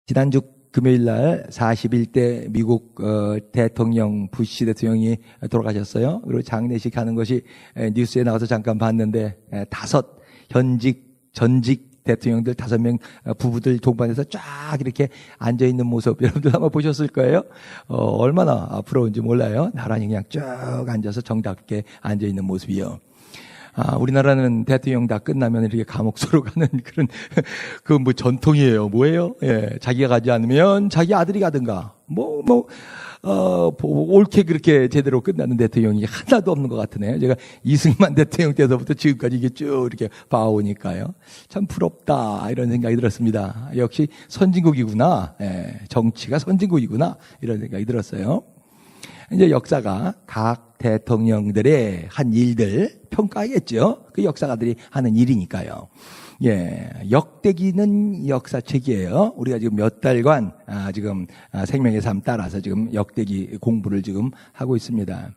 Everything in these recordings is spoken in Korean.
지난주 금요일 날 41대 미국 대통령 부시 대통령이 돌아가셨어요. 그리고 장례식 하는 것이 뉴스에 나와서 잠깐 봤는데 전직 대통령들 5명 부부들 동반해서 쫙 이렇게 앉아있는 모습 여러분들 한번 보셨을 거예요. 얼마나 부러운지 몰라요. 나란히 그냥 쭉 앉아서 정답게 앉아있는 모습이요. 우리나라는 대통령 다 끝나면 이렇게 감옥소로 가는 그런, 그건 뭐 전통이에요. 뭐예요? 예, 자기가 가지 않으면 자기 아들이 가든가. 옳게 그렇게 제대로 끝나는 대통령이 하나도 없는 것 같으네요. 제가 이승만 대통령 때서부터 지금까지 이게 쭉 이렇게 봐오니까요. 참 부럽다. 이런 생각이 들었습니다. 역시 선진국이구나. 예, 정치가 선진국이구나. 이런 생각이 들었어요. 이제 역사가 각 대통령들의 한 일들 평가하겠죠. 그 역사가들이 하는 일이니까요. 예, 역대기는 역사책이에요. 우리가 지금 몇 달간 지금 생명의 삶 따라서 지금 역대기 공부를 지금 하고 있습니다.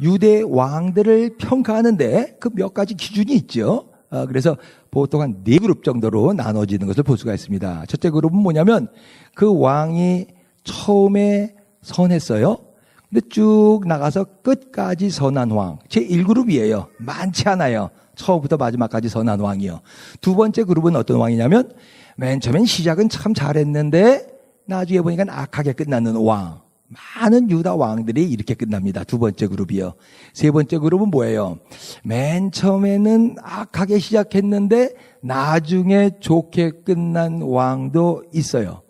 유대 왕들을 평가하는데 그 몇 가지 기준이 있죠. 그래서 보통 한 4그룹 정도로 나눠지는 것을 볼 수가 있습니다. 첫째 그룹은 뭐냐면 그 왕이 처음에 선했어요. 근데 쭉 나가서 끝까지 선한 왕. 제1그룹이에요. 많지 않아요. 처음부터 마지막까지 선한 왕이요. 두 번째 그룹은 어떤 왕이냐면 맨 처음엔 시작은 참 잘했는데 나중에 보니까 악하게 끝나는 왕. 많은 유다 왕들이 이렇게 끝납니다. 두 번째 그룹이요. 세 번째 그룹은 뭐예요? 맨 처음에는 악하게 시작했는데 나중에 좋게 끝난 왕도 있어요.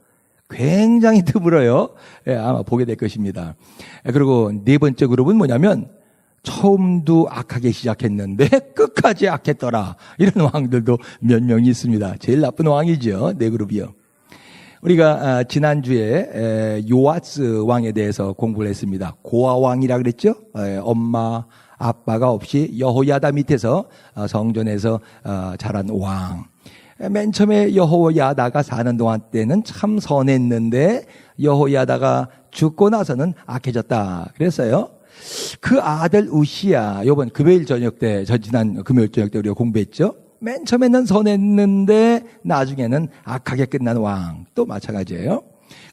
굉장히 드물어요. 예, 아마 보게 될 것입니다. 그리고 네 번째 그룹은 뭐냐면 처음도 악하게 시작했는데 끝까지 악했더라. 이런 왕들도 몇 명이 있습니다. 제일 나쁜 왕이죠. 네 그룹이요. 우리가 지난주에 요아스 왕에 대해서 공부를 했습니다. 고아 왕이라 그랬죠. 엄마 아빠가 없이 여호야다 밑에서 성전에서 자란 왕. 맨 처음에 여호야다가 사는 동안 때는 참 선했는데 여호야다가 죽고 나서는 악해졌다 그랬어요. 그 아들 우시야, 요번 금요일 저녁 때, 지난 금요일 저녁 때 우리가 공부했죠. 맨 처음에는 선했는데 나중에는 악하게 끝난 왕, 또 마찬가지예요.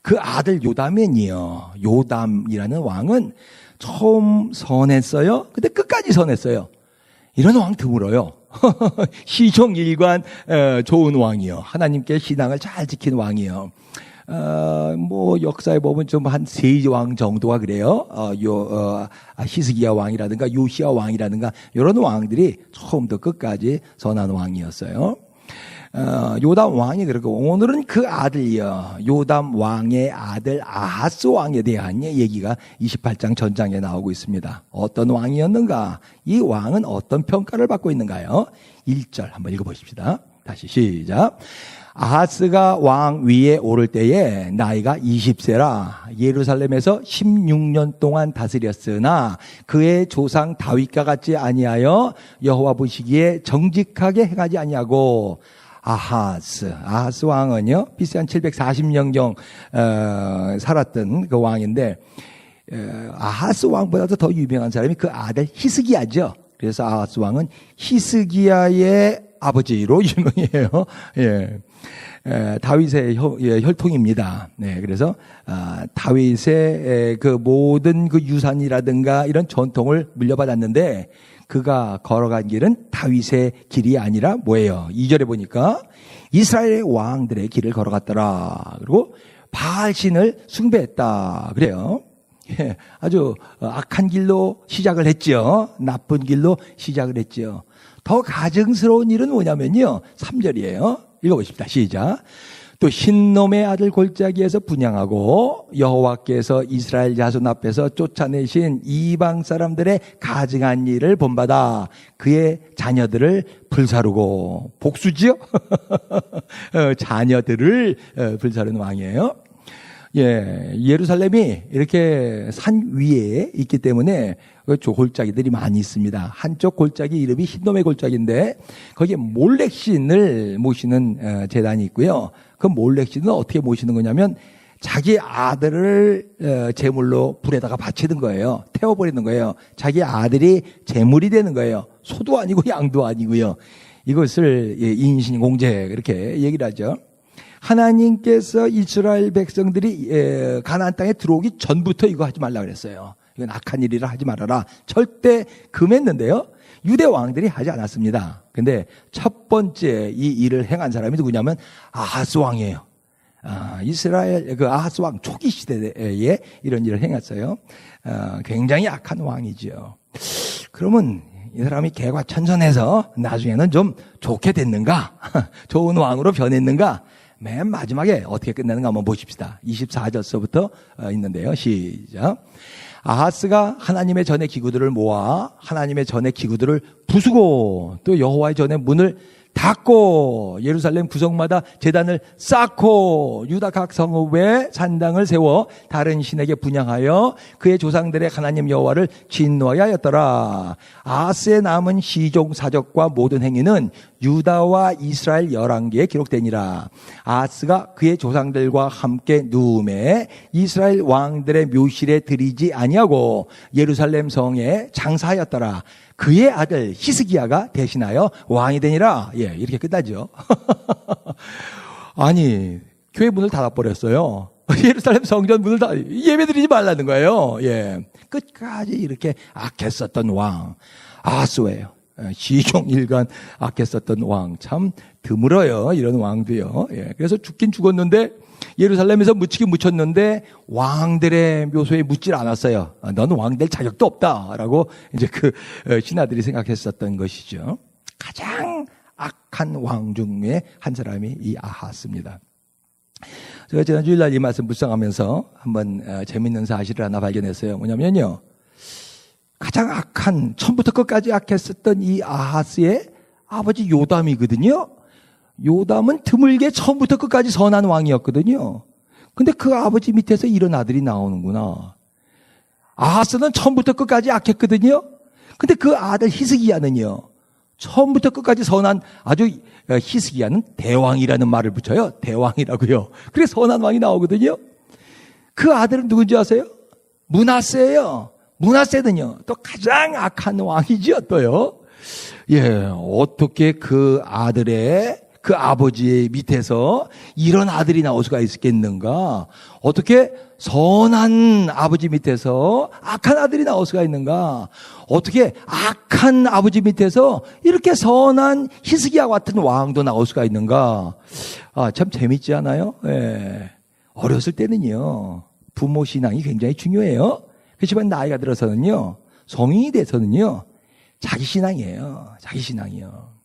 그 아들 요담이요. 요담이라는 왕은 처음 선했어요. 근데 끝까지 선했어요. 이런 왕 드물어요. 시종일관 좋은 왕이요. 하나님께 신앙을 잘 지킨 왕이요. 역사에 보면 좀 한 3왕 정도가 그래요. 히스기야 왕이라든가 요시야 왕이라든가 이런 왕들이 처음부터 끝까지 선한 왕이었어요. 요담 왕이 그렇고 오늘은 그 아들이요. 요담 왕의 아들 아하스 왕에 대한 얘기가 28장 전장에 나오고 있습니다. 어떤 왕이었는가? 이 왕은 어떤 평가를 받고 있는가요? 1절 한번 읽어보십시다. 다시 시작. 아하스가 왕 위에 오를 때에 나이가 20세라 예루살렘에서 16년 동안 다스렸으나 그의 조상 다윗과 같지 아니하여 여호와 보시기에 정직하게 행하지 아니하고 아하스 왕은요 BC 한 740년경 살았던 그 왕인데 아하스 왕보다도 더 유명한 사람이 그 아들 히스기야죠. 그래서 아하스 왕은 히스기야의 아버지로 유명해요. 예. 다윗의 혈통입니다. 네, 그래서 다윗의 그 모든 그 유산이라든가 이런 전통을 물려받았는데 그가 걸어간 길은 다윗의 길이 아니라 뭐예요? 2절에 보니까 이스라엘 왕들의 길을 걸어갔더라. 그리고 바알신을 숭배했다. 그래요. 예, 아주 악한 길로 시작을 했죠. 나쁜 길로 시작을 했죠. 더 가증스러운 일은 뭐냐면요. 3절이에요. 읽어보십시다. 시작. 또 흰놈의 아들 골짜기에서 분향하고 여호와께서 이스라엘 자손 앞에서 쫓아내신 이방 사람들의 가증한 일을 본받아 그의 자녀들을 불사르고 복수지요? 자녀들을 불사르는 왕이에요. 예, 예루살렘이 이렇게 산 위에 있기 때문에 골짜기들이 많이 있습니다. 한쪽 골짜기 이름이 흰놈의 골짜기인데 거기에 몰렉신을 모시는 제단이 있고요. 그 몰렉신은 어떻게 모시는 거냐면 자기 아들을 제물로 불에다가 바치는 거예요. 태워버리는 거예요. 자기 아들이 제물이 되는 거예요. 소도 아니고 양도 아니고요. 이것을 인신공제 그렇게 얘기를 하죠. 하나님께서 이스라엘 백성들이 가나안 땅에 들어오기 전부터 이거 하지 말라 그랬어요. 이건 악한 일이라 하지 말아라. 절대 금했는데요. 유대 왕들이 하지 않았습니다. 근데 첫 번째 이 일을 행한 사람이 누구냐면 아하스 왕이에요. 이스라엘 그 아하스 왕 초기 시대에 이런 일을 행했어요. 굉장히 악한 왕이죠. 그러면 이 사람이 개과천선해서 나중에는 좀 좋게 됐는가? 좋은 왕으로 변했는가? 맨 마지막에 어떻게 끝나는가 한번 보십시다. 24절서부터 있는데요. 시작. 아하스가 하나님의 전의 기구들을 모아 하나님의 전의 기구들을 부수고 또 여호와의 전의 문을 닫고 예루살렘 구성마다 제단을 쌓고 유다 각 성읍에 산당을 세워 다른 신에게 분향하여 그의 조상들의 하나님 여호와를 진노하여 하였더라. 아하스의 남은 시종 사적과 모든 행위는 유다와 이스라엘 11개에 기록되니라. 아하스가 그의 조상들과 함께 누움에 이스라엘 왕들의 묘실에 들이지 아니하고 예루살렘 성에 장사하였더라. 그의 아들 히스기야가 대신하여 왕이 되니라. 예, 이렇게 끝나죠. 아니, 교회 문을 닫아버렸어요. 예루살렘 성전 문을 예배드리지 말라는 거예요. 예. 끝까지 이렇게 악했었던 왕. 아하스예요. 시종 일관 악했었던 왕. 참 드물어요. 이런 왕도요. 예. 그래서 죽긴 죽었는데 예루살렘에서 묻히긴 묻혔는데 왕들의 묘소에 묻질 않았어요. 너는 왕 될 자격도 없다라고 이제 그 신하들이 생각했었던 것이죠. 가장 악한 왕 중에 한 사람이 이 아하스입니다. 제가 지난 주일날 이 말씀 묵상하면서 한번 재밌는 사실을 하나 발견했어요. 뭐냐면요. 가장 악한, 처음부터 끝까지 악했었던 이 아하스의 아버지 요담이거든요. 요담은 드물게 처음부터 끝까지 선한 왕이었거든요. 근데 그 아버지 밑에서 이런 아들이 나오는구나. 아하스는 처음부터 끝까지 악했거든요. 근데 그 아들 히스기야는요. 처음부터 끝까지 선한 아주 히스기야는 대왕이라는 말을 붙여요. 대왕이라고요. 그래서 선한 왕이 나오거든요. 그 아들은 누군지 아세요? 므낫세예요. 므낫세는요. 또 가장 악한 왕이죠. 또요. 예, 어떻게 그 아들의 그 아버지의 밑에서 이런 아들이 나올 수가 있겠는가? 어떻게 선한 아버지 밑에서 악한 아들이 나올 수가 있는가? 어떻게 악한 아버지 밑에서 이렇게 선한 히스기야 같은 왕도 나올 수가 있는가? 참 재밌지 않아요? 예. 어렸을 때는요, 부모 신앙이 굉장히 중요해요. 그렇지만 나이가 들어서는요, 성인이 돼서는요, 자기 신앙이에요. 자기 신앙이요.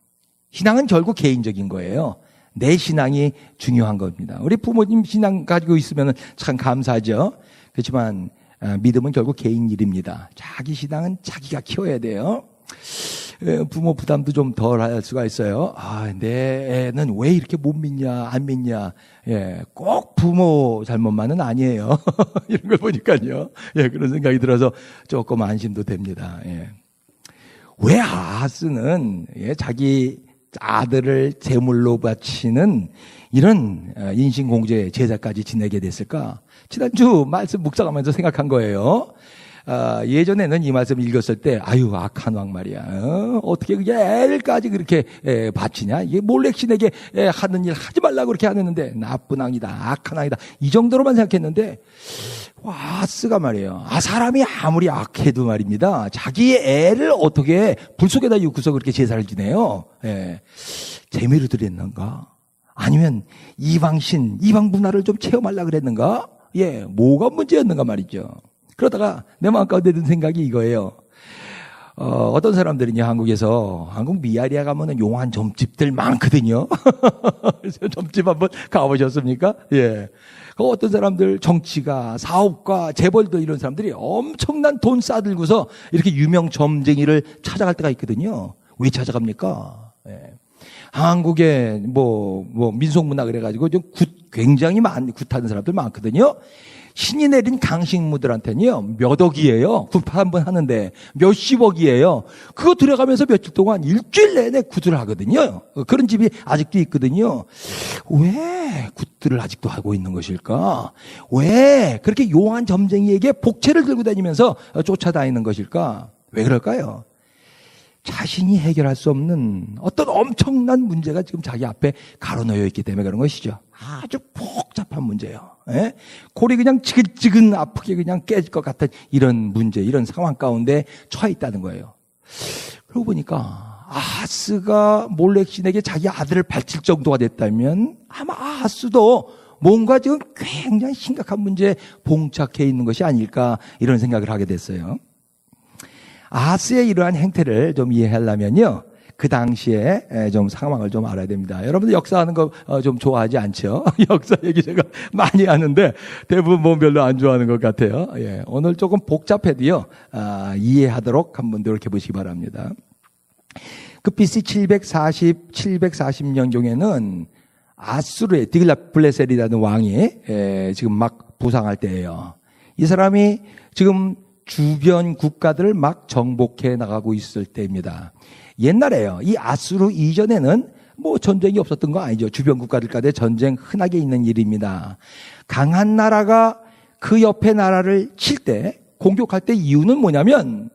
신앙은 결국 개인적인 거예요. 내 신앙이 중요한 겁니다. 우리 부모님 신앙 가지고 있으면 참 감사하죠. 그렇지만 믿음은 결국 개인 일입니다. 자기 신앙은 자기가 키워야 돼요. 부모 부담도 좀 덜 할 수가 있어요. 내 애는 왜 이렇게 못 믿냐, 안 믿냐. 예, 꼭 부모 잘못만은 아니에요. 이런 걸 보니까요. 예, 그런 생각이 들어서 조금 안심도 됩니다. 예. 왜 아하스는 자기 아들을 제물로 바치는 이런 인신공제 제사까지 지내게 됐을까? 지난주 말씀 묵상하면서 생각한 거예요. 예전에는 이 말씀 읽었을 때 악한 왕 말이야. 어떻게 그게 애를까지 그렇게 바치냐? 이게 몰렉신에게 하는 일 하지 말라고 그렇게 하는데 나쁜 왕이다, 악한 왕이다, 이 정도로만 생각했는데 아하스가 말이에요. 사람이 아무리 악해도 말입니다. 자기의 애를 어떻게 불 속에다 넣고서 그렇게 제사를 지내요? 예. 재미로 드렸는가? 아니면 이방 문화를 좀 체험하려고 그랬는가? 예, 뭐가 문제였는가 말이죠. 그러다가 내 마음 가운데 든 생각이 이거예요. 어떤 사람들은요, 한국 미아리아 가면은 용한 점집들 많거든요. 점집 한번 가보셨습니까? 예. 어떤 사람들 정치가, 사업가, 재벌도 이런 사람들이 엄청난 돈 싸들고서 이렇게 유명 점쟁이를 찾아갈 때가 있거든요. 왜 찾아갑니까? 예. 한국에 민속문화 그래가지고 좀 굉장히 굿하는 사람들 많거든요. 신이 내린 강식무들한테는요, 몇 억이에요. 굿 한번 하는데 몇십억이에요. 그거 들어가면서 며칠 동안 일주일 내내 굿을 하거든요. 그런 집이 아직도 있거든요. 왜 굿들을 아직도 하고 있는 것일까? 왜 그렇게 용한 점쟁이에게 복채를 들고 다니면서 쫓아다니는 것일까? 왜 그럴까요? 자신이 해결할 수 없는 어떤 엄청난 문제가 지금 자기 앞에 가로놓여 있기 때문에 그런 것이죠. 아주 복잡한 문제예요. 예? 골이 그냥 지근지근 아프게 그냥 깨질 것 같은 이런 문제, 이런 상황 가운데 처해 있다는 거예요. 그러고 보니까 아하스가 몰렉신에게 자기 아들을 바칠 정도가 됐다면 아마 아하스도 뭔가 지금 굉장히 심각한 문제에 봉착해 있는 것이 아닐까 이런 생각을 하게 됐어요. 아하스의 이러한 행태를 좀 이해하려면요, 그 당시에 좀 상황을 좀 알아야 됩니다. 여러분들 역사하는 거 좀 좋아하지 않죠? 역사 얘기 제가 많이 하는데 대부분 뭐 별로 안 좋아하는 것 같아요. 예, 오늘 조금 복잡해도요, 이해하도록 한번 노력해 보시기 바랍니다. 그 BC 740년경에는 아수르의 디글랏블레셀이라는 왕이 지금 막 부상할 때예요. 이 사람이 지금 주변 국가들을 막 정복해 나가고 있을 때입니다. 옛날에요, 이 아수르 이전에는 뭐 전쟁이 없었던 거 아니죠. 주변 국가들 간에 전쟁 흔하게 있는 일입니다. 강한 나라가 그 옆에 나라를 칠 때, 공격할 때 이유는 뭐냐면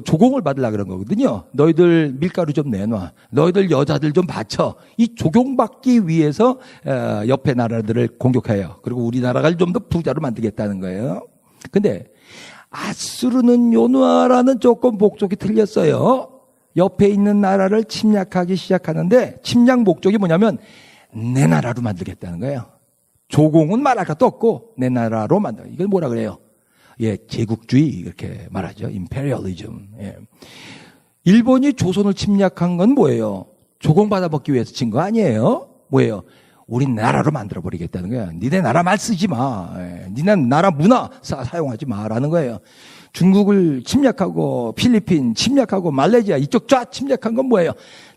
조공을 받으려고 그런 거거든요. 너희들 밀가루 좀 내놔. 너희들 여자들 좀 바쳐. 이 조공받기 위해서 옆에 나라들을 공격해요. 그리고 우리나라를 좀 더 부자로 만들겠다는 거예요. 근데 아수르는 요 나라는 조금 목적이 틀렸어요. 옆에 있는 나라를 침략하기 시작하는데 침략 목적이 뭐냐면 내 나라로 만들겠다는 거예요. 조공은 말할 것도 없고 내 나라로 만들어. 이걸 뭐라 그래요? 예, 제국주의 이렇게 말하죠. 임페리얼리즘. 예. 일본이 조선을 침략한 건 뭐예요? 조공받아 먹기 위해서 친 거 아니에요? 뭐예요? 우리 나라로 만들어 버리겠다는 거야. 니네 나라 말 쓰지 마. 예. 니네 나라 문화 사용하지 마라는 거예요. 중국을 침략하고 필리핀 침략하고 말레이시아 이쪽 쫙 침략한 건 뭐예요?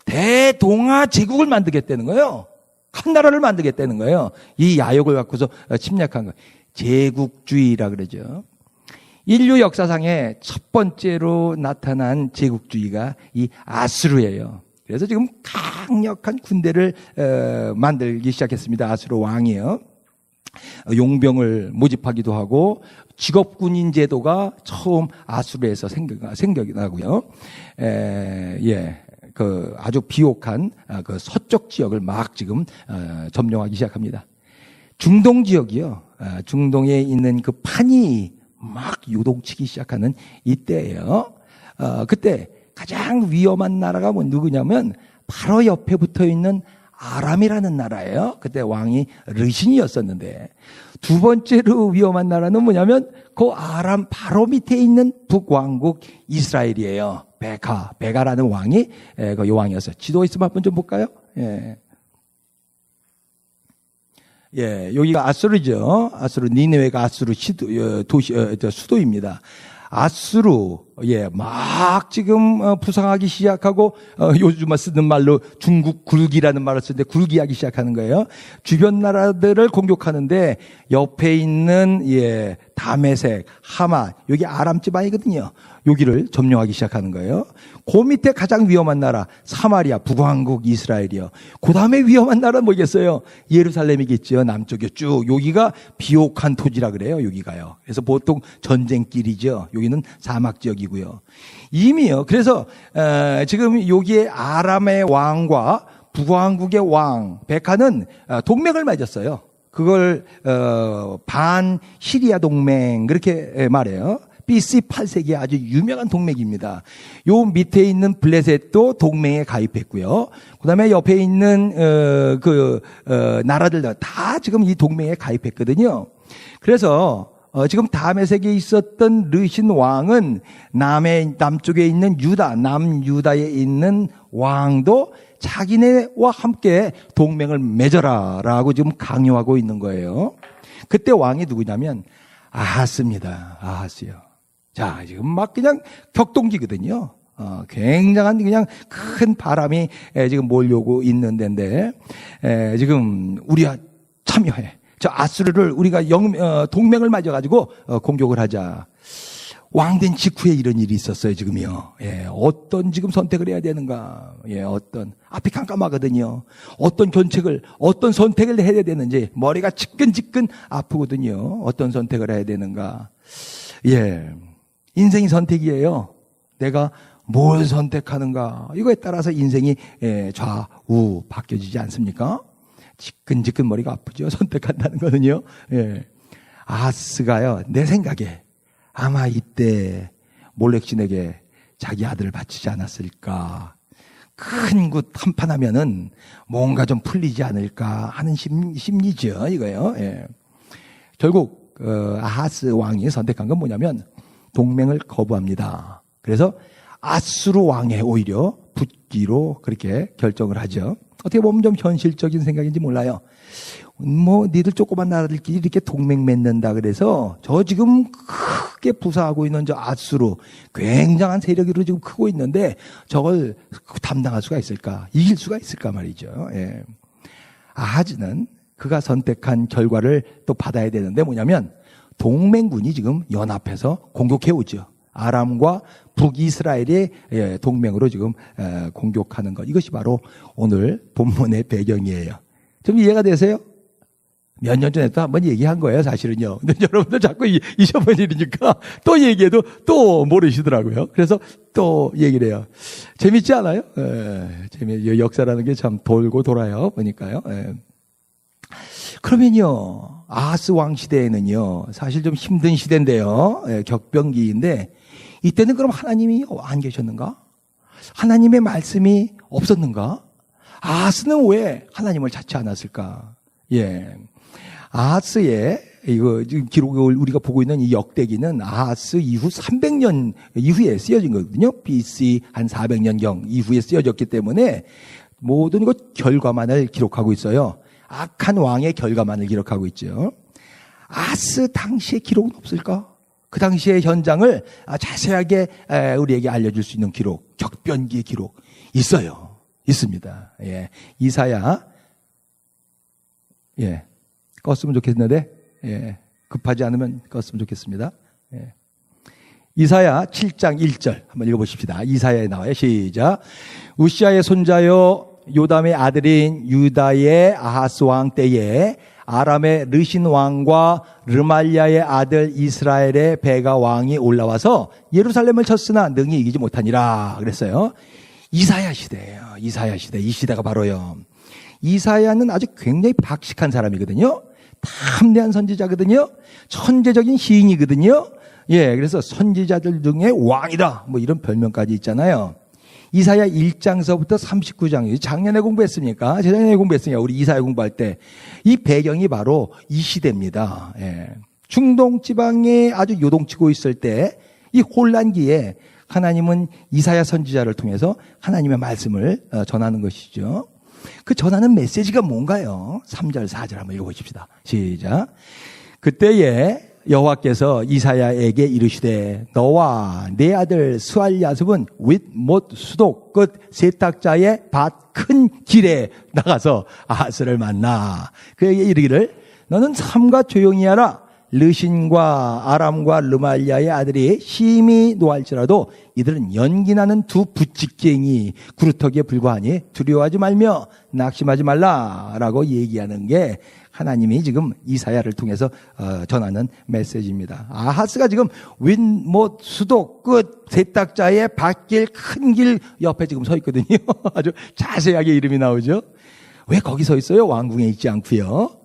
대동아 제국을 만들겠다는 거예요. 한 나라를 만들겠다는 거예요. 이 야욕을 갖고서 침략한 거. 제국주의라 그러죠. 인류 역사상에 첫 번째로 나타난 제국주의가 이 아수르예요. 그래서 지금 강력한 군대를 만들기 시작했습니다. 아수르 왕이요. 용병을 모집하기도 하고 직업군인 제도가 처음 아수르에서 생각이 나고요. 그 아주 비옥한 그 서쪽 지역을 막 지금 점령하기 시작합니다. 중동 지역이요. 중동에 있는 그 판이 막 요동치기 시작하는 이때예요. 그때 가장 위험한 나라가 누구냐면 바로 옆에 붙어 있는 아람이라는 나라예요. 그때 왕이 르신이었었는데, 두 번째로 위험한 나라는 뭐냐면 그 아람 바로 밑에 있는 북왕국 이스라엘이에요. 베가라는 왕이 그 왕이었어요. 지도 있으면 한번 좀 볼까요? 예, 여기가 아수르죠. 아수르, 니느웨가 아수르 수도입니다. 아수르, 막 지금 부상하기 시작하고, 요즘 쓰는 말로 중국 굴기라는 말을 쓰는데 굴기하기 시작하는 거예요. 주변 나라들을 공격하는데 옆에 있는, 다메섹, 하마, 여기 아람 지방이거든요. 여기를 점령하기 시작하는 거예요. 그 밑에 가장 위험한 나라, 사마리아, 북왕국 이스라엘이요. 그 다음에 위험한 나라는 뭐겠어요? 예루살렘이겠죠. 남쪽에 쭉. 여기가 비옥한 토지라 그래요. 여기가요. 그래서 보통 전쟁길이죠. 여기는 사막 지역이고요. 이미요. 그래서 지금 여기에 아람의 왕과 북왕국의 왕 베카는 동맹을 맺었어요. 그걸 반 시리아 동맹 그렇게 말해요. BC 8세기에 아주 유명한 동맹입니다. 요 밑에 있는 블레셋도 동맹에 가입했고요. 그다음에 옆에 있는 나라들 다 지금 이 동맹에 가입했거든요. 그래서 지금 다메섹에 있었던 르신 왕은 남쪽에 있는 유다, 남유다에 있는 왕도 자기네와 함께 동맹을 맺어라라고 지금 강요하고 있는 거예요. 그때 왕이 누구냐면 아하스입니다. 아하스요. 자, 지금 막 그냥 격동기거든요. 굉장한 그냥 큰 바람이 지금 몰려오고 있는 데인데, 지금 우리가 참여해. 저 아수르를 우리가 동맹을 맺어가지고 공격을 하자. 왕된 직후에 이런 일이 있었어요, 지금요. 어떤 지금 선택을 해야 되는가. 어떤, 앞이 깜깜하거든요. 어떤 선택을 해야 되는지, 머리가 지끈지끈 아프거든요. 어떤 선택을 해야 되는가. 인생이 선택이에요. 내가 뭘 선택하는가, 이거에 따라서 인생이 좌우 바뀌어지지 않습니까? 지끈지끈 머리가 아프죠. 선택한다는 거는요. 아하스가요, 내 생각에 아마 이때 몰렉신에게 자기 아들을 바치지 않았을까. 큰 굿 한판 하면은 뭔가 좀 풀리지 않을까 하는 심리죠, 이거요. 결국 아하스 왕이 선택한 건 뭐냐면 동맹을 거부합니다. 그래서 아수르 왕에 오히려 붙기로 그렇게 결정을 하죠. 어떻게 보면 좀 현실적인 생각인지 몰라요. 니들 조그만 나라들끼리 이렇게 동맹 맺는다 그래서 저 지금 크게 부사하고 있는 저 아수르 굉장한 세력으로 지금 크고 있는데 저걸 담당할 수가 있을까? 이길 수가 있을까 말이죠. 아하즈는 그가 선택한 결과를 또 받아야 되는데 뭐냐면 동맹군이 지금 연합해서 공격해 오죠. 아람과 북이스라엘의 동맹으로 지금 공격하는 것. 이것이 바로 오늘 본문의 배경이에요. 좀 이해가 되세요? 몇 년 전에 또 한번 얘기한 거예요, 사실은요. 근데 여러분들 자꾸 잊어버린 일이니까 또 얘기해도 또 모르시더라고요. 그래서 또 얘기를 해요. 재밌지 않아요? 역사라는 게 참 돌고 돌아요, 보니까요. 그러면요, 아하스 왕 시대에는요, 사실 좀 힘든 시대인데요. 격변기인데, 이때는 그럼 하나님이 안 계셨는가? 하나님의 말씀이 없었는가? 아하스는 왜 하나님을 찾지 않았을까? 아하스의 이거 지금 기록을 우리가 보고 있는 이 역대기는 아하스 이후 300년 이후에 쓰여진 거거든요. BC 한 400년경 이후에 쓰여졌기 때문에 모든 것 결과만을 기록하고 있어요. 악한 왕의 결과만을 기록하고 있죠. 아하스 당시의 기록은 없을까? 그 당시의 현장을 자세하게 우리에게 알려줄 수 있는 기록, 격변기의 기록 있어요. 있습니다. 이사야, 껐으면 좋겠는데, 급하지 않으면 껐으면 좋겠습니다. 이사야 7장 1절 한번 읽어보십시다. 이사야에 나와요. 시작. 우시아의 손자요 요담의 아들인 유다의 아하스 왕 때에 아람의 르신 왕과 르말리아의 아들 이스라엘의 베가 왕이 올라와서 예루살렘을 쳤으나 능히 이기지 못하니라 그랬어요. 이사야 시대예요. 이사야 시대. 이 시대가 바로요. 이사야는 아주 굉장히 박식한 사람이거든요. 탐대한 선지자거든요. 천재적인 시인이거든요. 그래서 선지자들 중에 왕이다. 뭐 이런 별명까지 있잖아요. 이사야 1장서부터 39장. 작년에 공부했습니까? 재작년에 공부했으니까 우리 이사야 공부할 때. 이 배경이 바로 이 시대입니다. 중동 지방에 아주 요동치고 있을 때 이 혼란기에 하나님은 이사야 선지자를 통해서 하나님의 말씀을 전하는 것이죠. 그 전하는 메시지가 뭔가요? 3절, 4절 한번 읽어보십시다. 시작. 그때에 여호와께서 이사야에게 이르시되 너와 내 아들 스알야습은 윗못 수도 끝 세탁자의 밭 큰 길에 나가서 아하스를 만나 그에게 이르기를 너는 삼가 조용히 하라. 르신과 아람과 르말리아의 아들이 심히 노할지라도 이들은 연기나는 두 부찌깽이 구루터기에 불과하니 두려워하지 말며 낙심하지 말라라고 얘기하는 게 하나님이 지금 이사야를 통해서 전하는 메시지입니다. 아하스가 지금 윗못 수도 끝 세탁자의 밭길 큰 길 옆에 지금 서 있거든요. 아주 자세하게 이름이 나오죠. 왜 거기 서 있어요? 왕궁에 있지 않고요.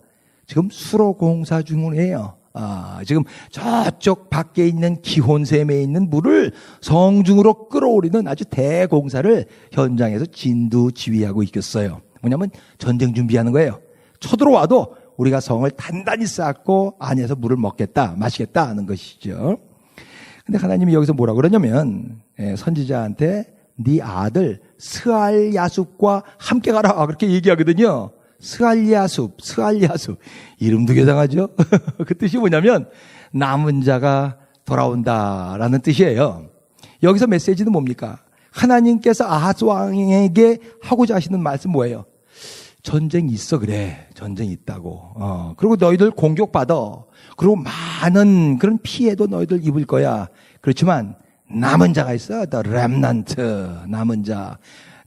지금 수로 공사 중이에요. 지금 저쪽 밖에 있는 기혼샘에 있는 물을 성중으로 끌어올리는 아주 대공사를 현장에서 진두지휘하고 있겠어요. 뭐냐면 전쟁 준비하는 거예요. 쳐들어와도 우리가 성을 단단히 쌓고 안에서 물을 먹겠다, 마시겠다 하는 것이죠. 근데 하나님이 여기서 뭐라고 그러냐면 선지자한테 네 아들 스알야숲과 함께 가라 그렇게 얘기하거든요. 스알야숲 이름도 괴상하죠. 그 뜻이 뭐냐면 남은 자가 돌아온다라는 뜻이에요. 여기서 메시지는 뭡니까? 하나님께서 아하스 왕에게 하고자 하시는 말씀 뭐예요? 전쟁이 있어 그래. 전쟁이 있다고. 그리고 너희들 공격받아. 그리고 많은 그런 피해도 너희들 입을 거야. 그렇지만 남은 자가 있어. The remnant.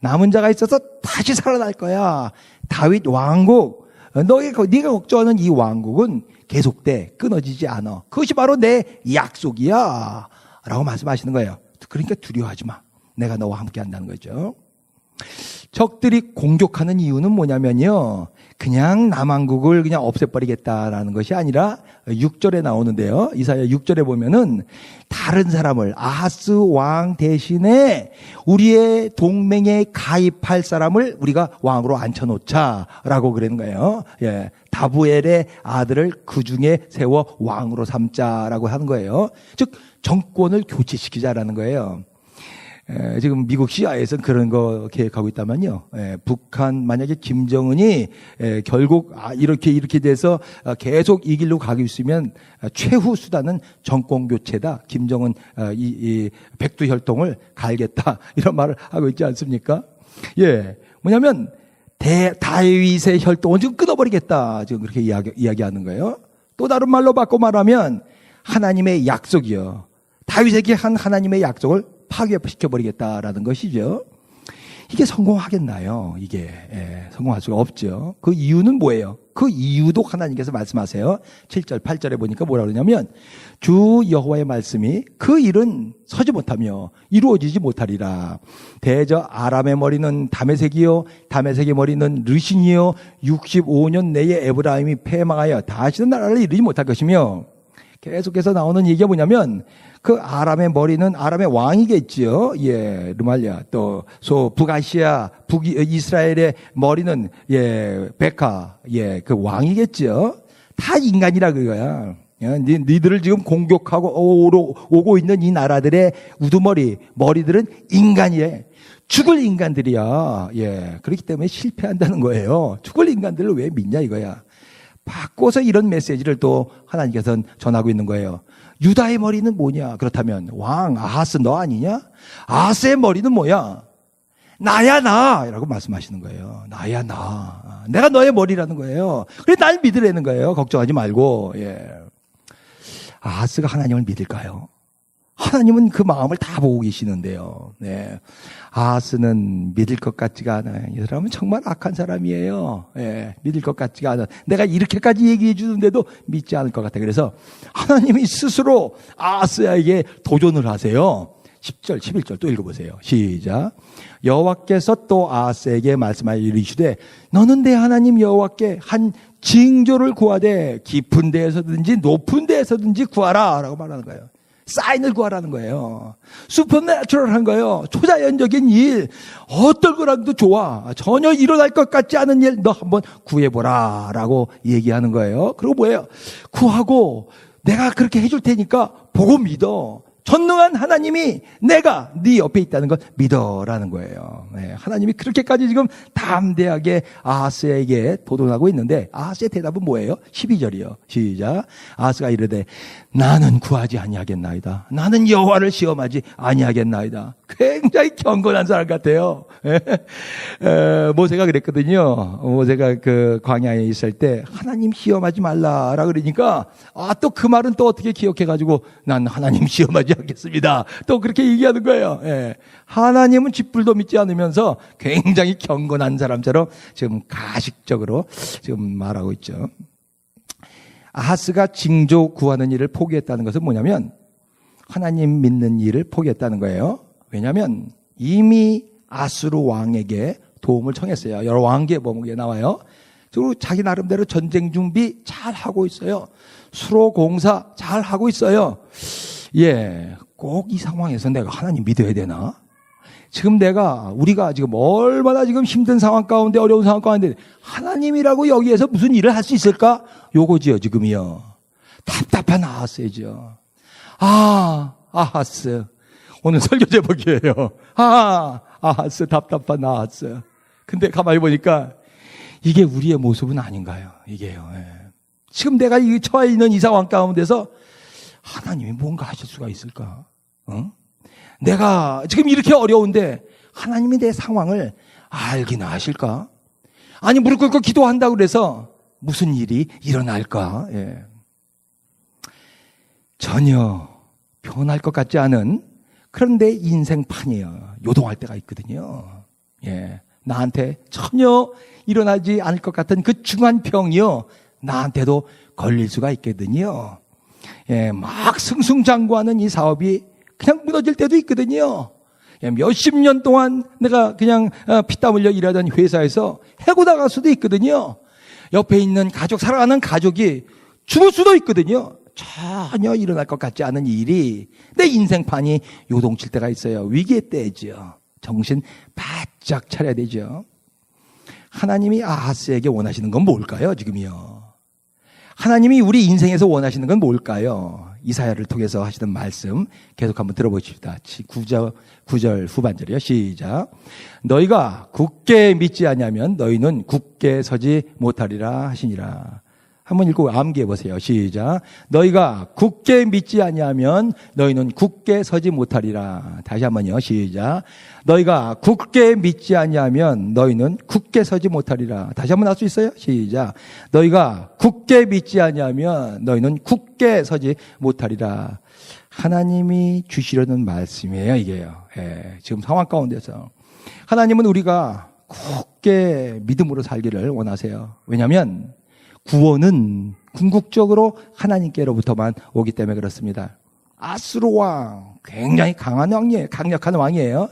남은 자가 있어서 다시 살아날 거야. 다윗 왕국. 네가 걱정하는 이 왕국은 계속돼. 끊어지지 않아. 그것이 바로 내 약속이야. 라고 말씀하시는 거예요. 그러니까 두려워하지 마. 내가 너와 함께 한다는 거죠. 적들이 공격하는 이유는 뭐냐면요. 그냥 남왕국을 그냥 없애버리겠다라는 것이 아니라 6절에 나오는데요. 이사야 6절에 보면은 다른 사람을 아하스 왕 대신에 우리의 동맹에 가입할 사람을 우리가 왕으로 앉혀놓자라고 그러는 거예요. 예. 다부엘의 아들을 그 중에 세워 왕으로 삼자라고 하는 거예요. 즉 정권을 교체시키자라는 거예요. 지금 미국 CIA에서는 그런 거 계획하고 있다면요. 북한 만약에 김정은이 결국 이렇게 돼서 계속 이 길로 가고 있으면 최후 수단은 정권 교체다. 김정은 이 백두혈통을 갈겠다. 이런 말을 하고 있지 않습니까? 예, 뭐냐면 다윗의 혈통은 지금 끊어버리겠다. 지금 그렇게 이야기하는 거예요. 또 다른 말로 바꿔 말하면 하나님의 약속이요. 다윗에게 한 하나님의 약속을 파괴시켜버리겠다라는 것이죠. 이게 성공하겠나요? 이게 성공할 수가 없죠. 그 이유는 뭐예요? 그 이유도 하나님께서 말씀하세요. 7절 8절에 보니까 뭐라 그러냐면 주 여호와의 말씀이 그 일은 서지 못하며 이루어지지 못하리라. 대저 아람의 머리는 다메섹이요 다메섹의 머리는 르신이요 65년 내에 에브라임이 패망하여 다시는 나라를 이루지 못할 것이며, 계속해서 나오는 얘기가 뭐냐면 그 아람의 머리는 아람의 왕이겠지요. 예, 르말리아 또 북아시아 이스라엘의 머리는 베카 그 왕이겠지요. 다 인간이라 그거야. 니들을 지금 공격하고 오고 있는 이 나라들의 머리들은 인간이래. 죽을 인간들이야. 예, 그렇기 때문에 실패한다는 거예요. 죽을 인간들을 왜 믿냐 이거야. 바꿔서 이런 메시지를 또 하나님께서는 전하고 있는 거예요. 유다의 머리는 뭐냐? 그렇다면 왕 아하스 너 아니냐? 아하스의 머리는 뭐야? 나야 나라고 말씀하시는 거예요. 나야 나. 내가 너의 머리라는 거예요. 그래 날 믿으라는 거예요. 걱정하지 말고. 예. 아하스가 하나님을 믿을까요? 하나님은 그 마음을 다 보고 계시는데요. 네. 아하스는 믿을 것 같지가 않아요. 이 사람은 정말 악한 사람이에요. 예, 믿을 것 같지가 않아. 내가 이렇게까지 얘기해 주는데도 믿지 않을 것 같아. 그래서 하나님이 스스로 아하스에게 도전을 하세요. 10절, 11절 또 읽어보세요. 시작. 여호와께서 또 아하스에게 말씀하여 이르시되 너는 내 하나님 여호와께 한 징조를 구하되 깊은 데에서든지 높은 데에서든지 구하라 라고 말하는 거예요. 사인을 구하라는 거예요. 슈퍼내추럴한 거예요. 초자연적인 일, 어떨 거라도 좋아. 전혀 일어날 것 같지 않은 일 너 한번 구해보라 라고 얘기하는 거예요. 그리고 뭐예요? 구하고 내가 그렇게 해줄 테니까 보고 믿어. 전능한 하나님이 내가 네 옆에 있다는 걸 믿어라는 거예요. 네, 하나님이 그렇게까지 지금 담대하게 아하스에게 도전하고 있는데 아하스의 대답은 뭐예요? 12절이요. 시작. 아하스가 이르되 나는 구하지 아니하겠나이다. 나는 여호와를 시험하지 아니하겠나이다. 굉장히 경건한 사람 같아요. 모세가 그랬거든요. 모세가 그 광야에 있을 때 하나님 시험하지 말라라 그러니까 또 그 말은 또 어떻게 기억해가지고 난 하나님 시험하지 않겠습니다. 또 그렇게 얘기하는 거예요. 예. 하나님은 쥐뿔도 믿지 않으면서 굉장히 경건한 사람처럼 지금 가식적으로 지금 말하고 있죠. 아하스가 징조 구하는 일을 포기했다는 것은 뭐냐면 하나님 믿는 일을 포기했다는 거예요. 왜냐하면 이미 아수르 왕에게 도움을 청했어요. 여러 왕기의 범국에 나와요. 그리고 자기 나름대로 전쟁 준비 잘 하고 있어요. 수로 공사 잘 하고 있어요. 예, 꼭 이 상황에서 내가 하나님 믿어야 되나? 지금 우리가 지금 얼마나 지금 힘든 상황 가운데 어려운 상황 가운데 하나님이라고 여기에서 무슨 일을 할 수 있을까? 요거지요, 지금이요. 답답한 아하스죠. 아하스. 오늘 설교 제목이에요. 아하스, 답답한 아하스. 근데 가만히 보니까 이게 우리의 모습은 아닌가요? 이게요. 예. 지금 내가 처해 있는 이 상황 가운데서 하나님이 뭔가 하실 수가 있을까? 내가 지금 이렇게 어려운데 하나님이 내 상황을 알기나 하실까? 아니 무릎 꿇고 기도한다고 그래서 무슨 일이 일어날까? 예. 전혀 변할 것 같지 않은 그런데 인생판이에요. 요동할 때가 있거든요. 예. 나한테 전혀 일어나지 않을 것 같은 그 중한 병이요. 나한테도 걸릴 수가 있거든요. 예, 막 승승장구하는 이 사업이 그냥 무너질 때도 있거든요. 몇십 년 동안 내가 그냥 피땀 흘려 일하던 회사에서 해고 나갈 수도 있거든요. 옆에 있는 가족, 사랑하는 가족이 죽을 수도 있거든요. 전혀 일어날 것 같지 않은 일이 내 인생판이 요동칠 때가 있어요. 위기의 때죠. 정신 바짝 차려야 되죠. 하나님이 아하스에게 원하시는 건 뭘까요? 지금이요. 하나님이 우리 인생에서 원하시는 건 뭘까요? 이사야를 통해서 하시는 말씀 계속 한번 들어보십시다. 9절 후반절이요. 시작. 너희가 굳게 믿지 않으면 너희는 굳게 서지 못하리라 하시니라. 한번 읽고 암기해 보세요. 시작. 너희가 굳게 믿지 아니하면 너희는 굳게 서지 못하리라. 다시 한번요. 시작. 너희가 굳게 믿지 아니하면 너희는 굳게 서지 못하리라. 다시 한번 할 수 있어요? 시작. 너희가 굳게 믿지 아니하면 너희는 굳게 서지 못하리라. 하나님이 주시려는 말씀이에요, 이게요. 예, 지금 상황 가운데서 하나님은 우리가 굳게 믿음으로 살기를 원하세요. 왜냐하면 구원은 궁극적으로 하나님께로부터만 오기 때문에 그렇습니다. 아수르 왕, 굉장히 강한 왕이에요. 강력한 왕이에요.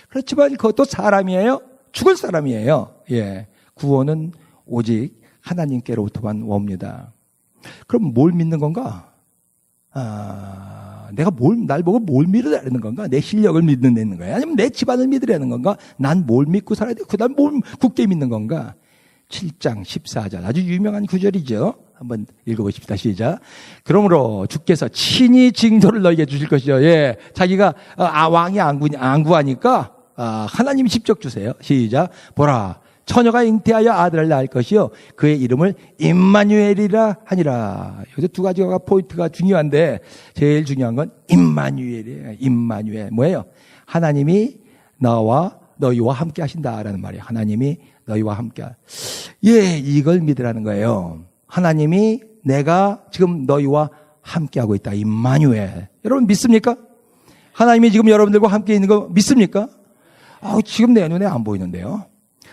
그렇지만 그것도 사람이에요. 죽을 사람이에요. 예, 구원은 오직 하나님께로부터만 옵니다. 그럼 뭘 믿는 건가? 내가 날 보고 뭘 믿으라는 건가? 내 실력을 믿는 거야? 아니면 내 집안을 믿으라는 건가? 난 뭘 믿고 살아야 돼? 난 뭘 굳게 믿는 건가? 7장 14절 아주 유명한 구절이죠. 한번 읽어보십시다. 시작. 그러므로 주께서 친히 징조를 너에게 주실 것이요. 예, 자기가 왕이 안 구하니까 하나님이 직접 주세요. 시작. 보라, 처녀가 잉태하여 아들을 낳을 것이요 그의 이름을 임마누엘이라 하니라. 여기서 두 가지가 포인트가 중요한데 제일 중요한 건 임마누엘이에요. 임마누엘 뭐예요? 하나님이 나와 너희와 함께 하신다라는 말이에요. 하나님이 너희와 함께. 예, 이걸 믿으라는 거예요. 하나님이 내가 지금 너희와 함께 하고 있다. 임마누엘. 여러분 믿습니까? 하나님이 지금 여러분들과 함께 있는 거 믿습니까? 지금 내 눈에 안 보이는데요.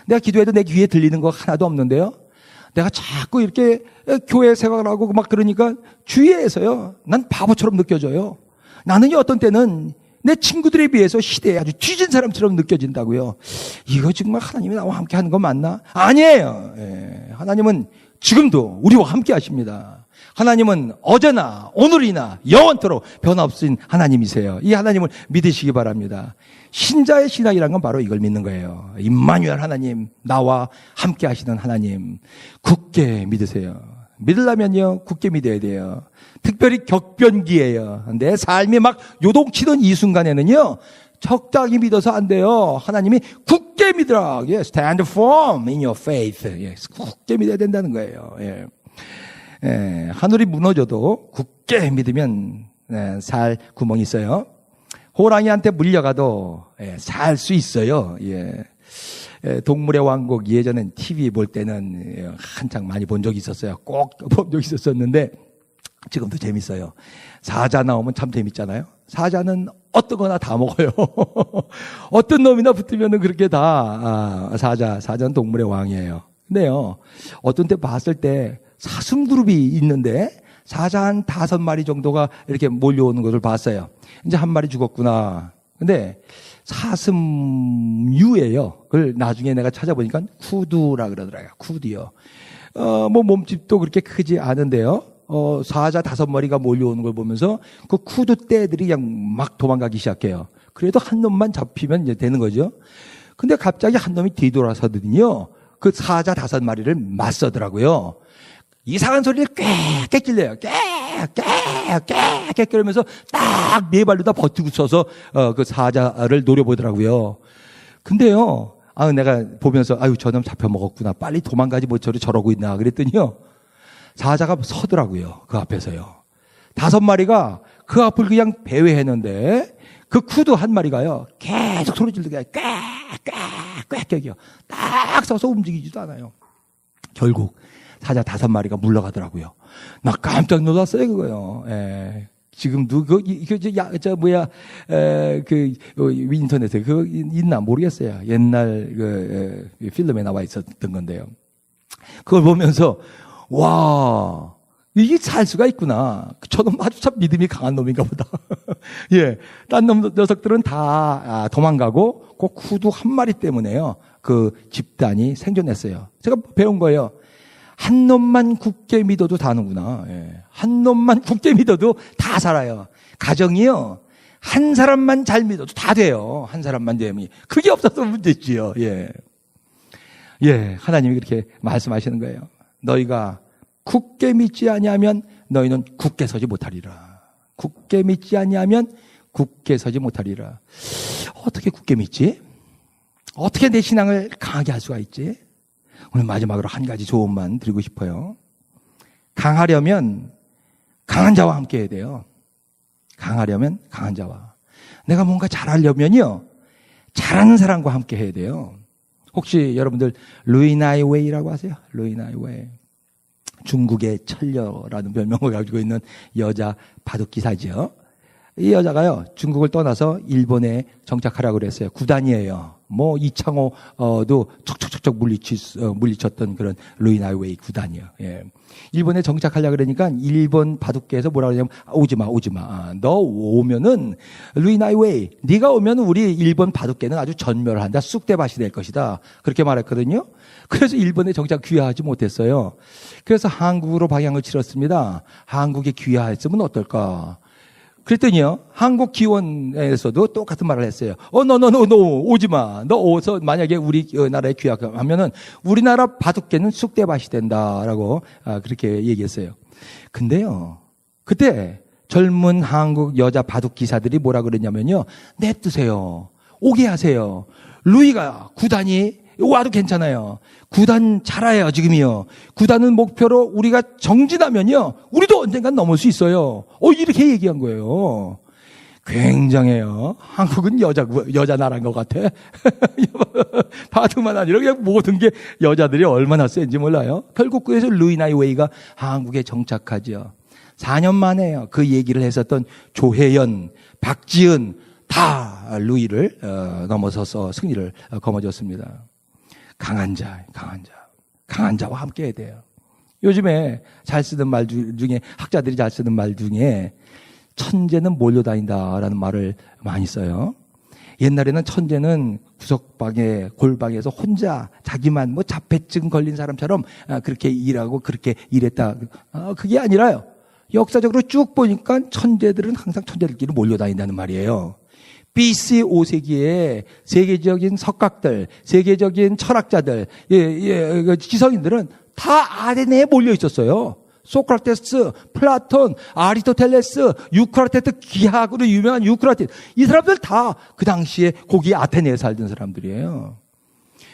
내가 기도해도 내 귀에 들리는 거 하나도 없는데요. 내가 자꾸 이렇게 교회 생활을 하고 막 그러니까 주위에서요. 난 바보처럼 느껴져요. 나는요 어떤 때는 내 친구들에 비해서 시대에 아주 뒤진 사람처럼 느껴진다고요. 이거 정말 하나님이 나와 함께 하는 거 맞나? 아니에요. 예, 하나님은 지금도 우리와 함께 하십니다. 하나님은 어제나 오늘이나 영원토록 변함없으신 하나님이세요. 이 하나님을 믿으시기 바랍니다. 신자의 신앙이란 건 바로 이걸 믿는 거예요. 임마누엘 하나님, 나와 함께 하시는 하나님, 굳게 믿으세요. 믿으려면요 굳게 믿어야 돼요. 특별히 격변기예요. 내 삶이 막 요동치는 이 순간에는요 적당히 믿어서 안 돼요. 하나님이 굳게 믿으라. 예, stand firm in your faith. 예, 굳게 믿어야 된다는 거예요. 예. 예, 하늘이 무너져도 굳게 믿으면 살 구멍이 있어요. 호랑이한테 물려가도 살 수 있어요. 예. 동물의 왕국 예전엔 TV 볼 때는 한창 많이 본 적이 있었어요. 꼭 본 적이 있었는데 지금도 재밌어요. 사자 나오면 참 재밌잖아요. 사자는 어떤 거나 다 먹어요. 어떤 놈이나 붙으면 그렇게 다 사자는 동물의 왕이에요. 근데요 어떤 때 봤을 때 사슴 그룹이 있는데 사자 한 5마리 정도가 이렇게 몰려오는 것을 봤어요. 이제 한 마리 죽었구나. 근데 사슴류예요. 그걸 나중에 내가 찾아보니까 쿠두라 그러더라고요. 쿠두요. 뭐 몸집도 그렇게 크지 않은데요. 사자 5마리가 몰려오는 걸 보면서 그 쿠두 떼들이 그냥 막 도망가기 시작해요. 그래도 한 놈만 잡히면 이제 되는 거죠. 근데 갑자기 한 놈이 뒤돌아서더니요. 그 사자 5마리를 맞서더라고요. 이상한 소리를 꽥꽥 질려요. 꽥꽥꽥 그러면서 딱 4발로 다 버티고 서서 그 사자를 노려보더라고요. 근데요, 내가 보면서 저놈 잡혀먹었구나. 빨리 도망가지 뭐 저러고 있나 그랬더니요. 사자가 서더라고요. 그 앞에서요. 5마리가 그 앞을 그냥 배회했는데 그 쿠두 한 마리가요. 계속 소리 지르게 꽥꽥꽥꽥이요. 딱 서서 움직이지도 않아요. 결국 사자 5마리가 물러가더라고요. 나 깜짝 놀랐어요, 그거요. 예. 지금도 인터넷에 그거 있나 모르겠어요. 옛날 필름에 나와 있었던 건데요. 그걸 보면서 와, 이게 살 수가 있구나. 저놈 아주 참 믿음이 강한 놈인가 보다. 예, 딴 녀석들은 다 도망가고 꼭 구두 한 마리 때문에요. 그 집단이 생존했어요. 제가 배운 거예요. 한 놈만 굳게 믿어도 다는구나. 예. 한 놈만 굳게 믿어도 다 살아요. 가정이요. 한 사람만 잘 믿어도 다 돼요. 한 사람만 되면. 그게 없어서 문제지요. 예. 예, 하나님이 그렇게 말씀하시는 거예요. 너희가 굳게 믿지 아니하면 너희는 굳게 서지 못하리라. 굳게 믿지 아니하면 굳게 서지 못하리라. 어떻게 굳게 믿지? 어떻게 내 신앙을 강하게 할 수가 있지? 오늘 마지막으로 한 가지 조언만 드리고 싶어요. 강하려면 강한 자와 함께 해야 돼요. 강하려면 강한 자와. 내가 뭔가 잘하려면요, 잘하는 사람과 함께 해야 돼요. 혹시 여러분들 루이 나이웨이라고 아세요? 루이 나이웨이. 중국의 철녀라는 별명을 가지고 있는 여자 바둑기사죠. 이 여자가요, 중국을 떠나서 일본에 정착하라고 그랬어요. 구단이에요. 뭐 이창호도 척척척척 물리쳤던 그런 루이 나이웨이 구단이요. 예. 일본에 정착하려고 그러니까 일본 바둑계에서 뭐라 그러냐면 오지 마. 너 오면은 루이 나이웨이, 네가 오면 우리 일본 바둑계는 아주 전멸한다. 쑥대밭이 될 것이다. 그렇게 말했거든요. 그래서 일본에 정착 귀화하지 못했어요. 그래서 한국으로 방향을 치렀습니다. 한국에 귀화했으면 어떨까? 그랬더니요, 한국 기원에서도 똑같은 말을 했어요. 너 오지 마. 너 오서 만약에 우리 나라에 귀화하면은 우리나라 바둑계는 쑥대밭이 된다라고 그렇게 얘기했어요. 근데요, 그때 젊은 한국 여자 바둑 기사들이 뭐라 그랬냐면요, 냅두세요. 오게 하세요. 루이가 구단이 와도 괜찮아요. 구단 잘해요, 지금이요. 구단은 목표로 우리가 정진하면요, 우리도 언젠간 넘을 수 있어요. 이렇게 얘기한 거예요. 굉장해요. 한국은 여자 나라인 것 같아. 바둑만 아니라 그냥 모든 게 여자들이 얼마나 센지 몰라요. 결국 그래서 루이 나이웨이가 한국에 정착하죠. 4년 만에요. 그 얘기를 했었던 조혜연, 박지은 다 루이를 넘어서서 승리를 거머쥐었습니다. 강한 자와 함께 해야 돼요. 요즘에 잘 쓰는 말 중에, 학자들이 잘 쓰는 말 중에 천재는 몰려다닌다라는 말을 많이 써요. 옛날에는 천재는 구석방에 골방에서 혼자 자기만 뭐 자폐증 걸린 사람처럼 그렇게 일하고 그렇게 일했다. 그게 아니라요. 역사적으로 쭉 보니까 천재들은 항상 천재들끼리 몰려다닌다는 말이에요. BC 5세기에 세계적인 석학들, 세계적인 철학자들, 지성인들은 다 아테네에 몰려 있었어요. 소크라테스, 플라톤, 아리스토텔레스, 유크라테스, 기하학으로 유명한 유크라테스. 이 사람들 다 그 당시에 거기 아테네에 살던 사람들이에요.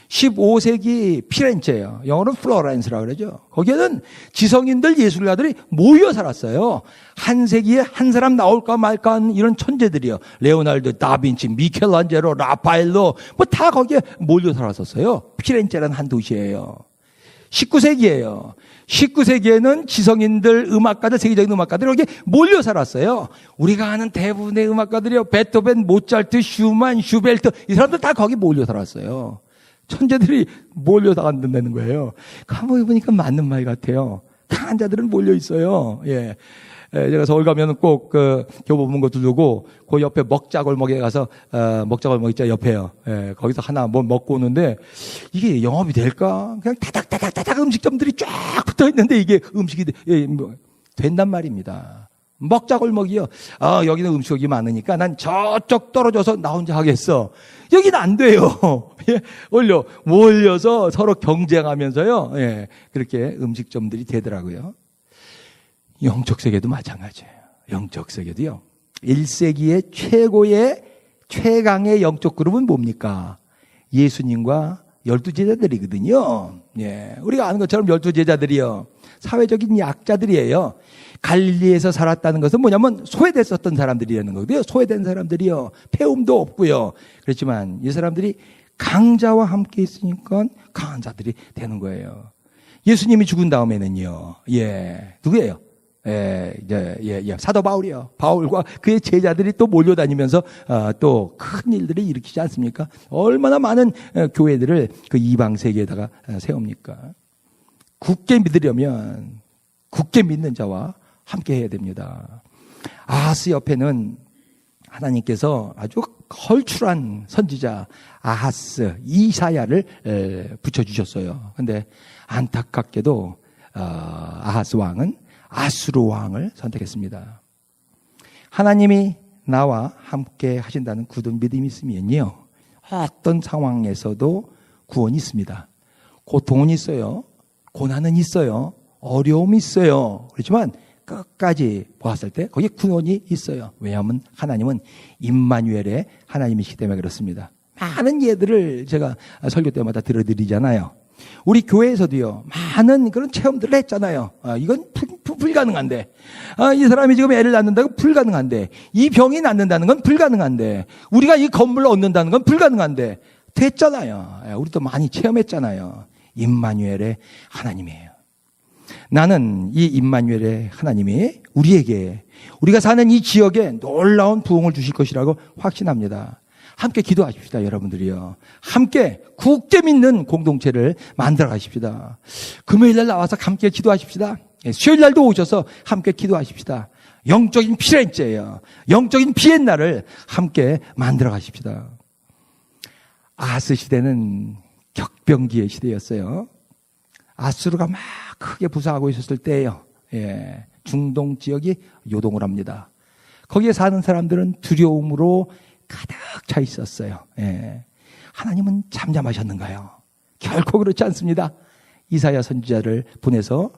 15세기 피렌체예요. 영어로는 플로렌스라고 그러죠. 거기에는 지성인들, 예술가들이 모여 살았어요. 한 세기에 한 사람 나올까 말까 하는 이런 천재들이요. 레오나르도, 다빈치, 미켈란젤로, 라파엘로 뭐 다 거기에 몰려 살았었어요. 피렌체라는 한 도시예요. 19세기예요. 19세기에는 지성인들, 음악가들, 세계적인 음악가들이 여기 몰려 살았어요. 우리가 아는 대부분의 음악가들이요. 베토벤, 모차르트, 슈만, 슈벨트, 이 사람들 다 거기 몰려 살았어요. 천재들이 몰려다간다는 거예요. 가만히 보니까 맞는 말 같아요. 강한 자들은 몰려 있어요. 예. 제가 서울 가면 꼭 교보문고 두르고 그 옆에 먹자골목에 가서 먹자골목 있죠, 옆에요. 예, 거기서 하나 뭐 먹고 오는데 이게 영업이 될까? 그냥 다닥다닥 음식점들이 쫙 붙어 있는데 이게 음식이 된단 말입니다. 먹자골목이요. 여기는 음식이 많으니까 난 저쪽 떨어져서 나 혼자 하겠어. 여기는 안 돼요. 예, 몰려서 서로 경쟁하면서요. 예, 그렇게 음식점들이 되더라고요. 영적 세계도 마찬가지예요. 영적 세계도요. 1세기의 최강의 영적 그룹은 뭡니까? 예수님과 12제자들이거든요. 예, 우리가 아는 것처럼 12제자들이요. 사회적인 약자들이에요. 갈릴리에서 살았다는 것은 뭐냐면 소외됐었던 사람들이라는 거고요. 소외된 사람들이요. 배움도 없고요. 그렇지만 이 사람들이 강자와 함께 있으니까 강한 자들이 되는 거예요. 예수님이 죽은 다음에는요. 누구예요? 사도 바울이요. 바울과 그의 제자들이 또 몰려다니면서 또 큰 일들을 일으키지 않습니까? 얼마나 많은 교회들을 그 이방 세계에다가 세웁니까? 굳게 믿으려면 굳게 믿는 자와 함께 해야 됩니다. 아하스 옆에는 하나님께서 아주 컬출한 선지자 아하스, 이사야를 붙여주셨어요. 근데 안타깝게도 아하스 왕은 아수르 왕을 선택했습니다. 하나님이 나와 함께 하신다는 굳은 믿음이 있으면요, 어떤 상황에서도 구원이 있습니다. 고통은 있어요. 고난은 있어요. 어려움이 있어요. 그렇지만 끝까지 보았을 때 거기에 구원이 있어요. 왜냐하면 하나님은 임마누엘의 하나님이시기 때문에 그렇습니다. 많은 예들을 제가 설교 때마다 들어드리잖아요. 우리 교회에서도요, 많은 그런 체험들을 했잖아요. 이건 불가능한데, 이 사람이 지금 애를 낳는다고 불가능한데, 이 병이 낫는다는 건 불가능한데, 우리가 이 건물을 얻는다는 건 불가능한데, 됐잖아요. 우리도 많이 체험했잖아요. 임마누엘의 하나님이에요. 나는 이 임마누엘의 하나님이 우리에게, 우리가 사는 이 지역에 놀라운 부흥을 주실 것이라고 확신합니다. 함께 기도하십시다, 여러분들이요. 함께 굳게 믿는 공동체를 만들어 가십시다. 금요일날 나와서 함께 기도하십시다. 수요일날도 오셔서 함께 기도하십시다. 영적인 피렌체예요. 영적인 비엔나를 함께 만들어 가십시다. 아하스 시대는 격변기의 시대였어요. 아수르가 막 크게 부상하고 있었을 때예요. 중동 지역이 요동을 합니다. 거기에 사는 사람들은 두려움으로 가득 차 있었어요. 하나님은 잠잠하셨는가요? 결코 그렇지 않습니다. 이사야 선지자를 보내서,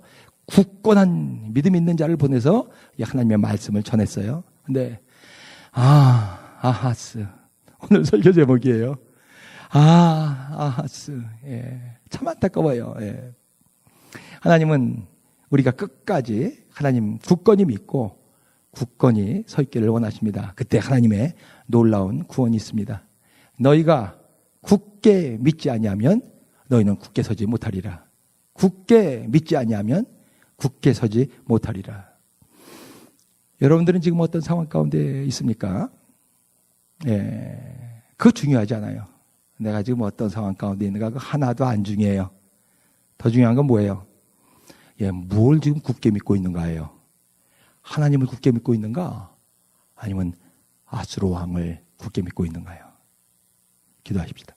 굳건한 믿음 있는 자를 보내서 하나님의 말씀을 전했어요. 근데 아하스, 오늘 설교 제목이에요. 아하스. 참 안타까워요. 하나님은 우리가 끝까지 하나님 굳건히 믿고 굳건히 서 있기를 원하십니다. 그때 하나님의 놀라운 구원이 있습니다. 너희가 굳게 믿지 아니하면 너희는 굳게 서지 못하리라. 굳게 믿지 아니하면 굳게 서지 못하리라. 여러분들은 지금 어떤 상황 가운데 있습니까? 그거 중요하지 않아요. 내가 지금 어떤 상황 가운데 있는가, 그거 하나도 안 중요해요. 더 중요한 건 뭐예요? 뭘 지금 굳게 믿고 있는가예요. 하나님을 굳게 믿고 있는가? 아니면 아수르 왕을 굳게 믿고 있는가요? 기도하십시다.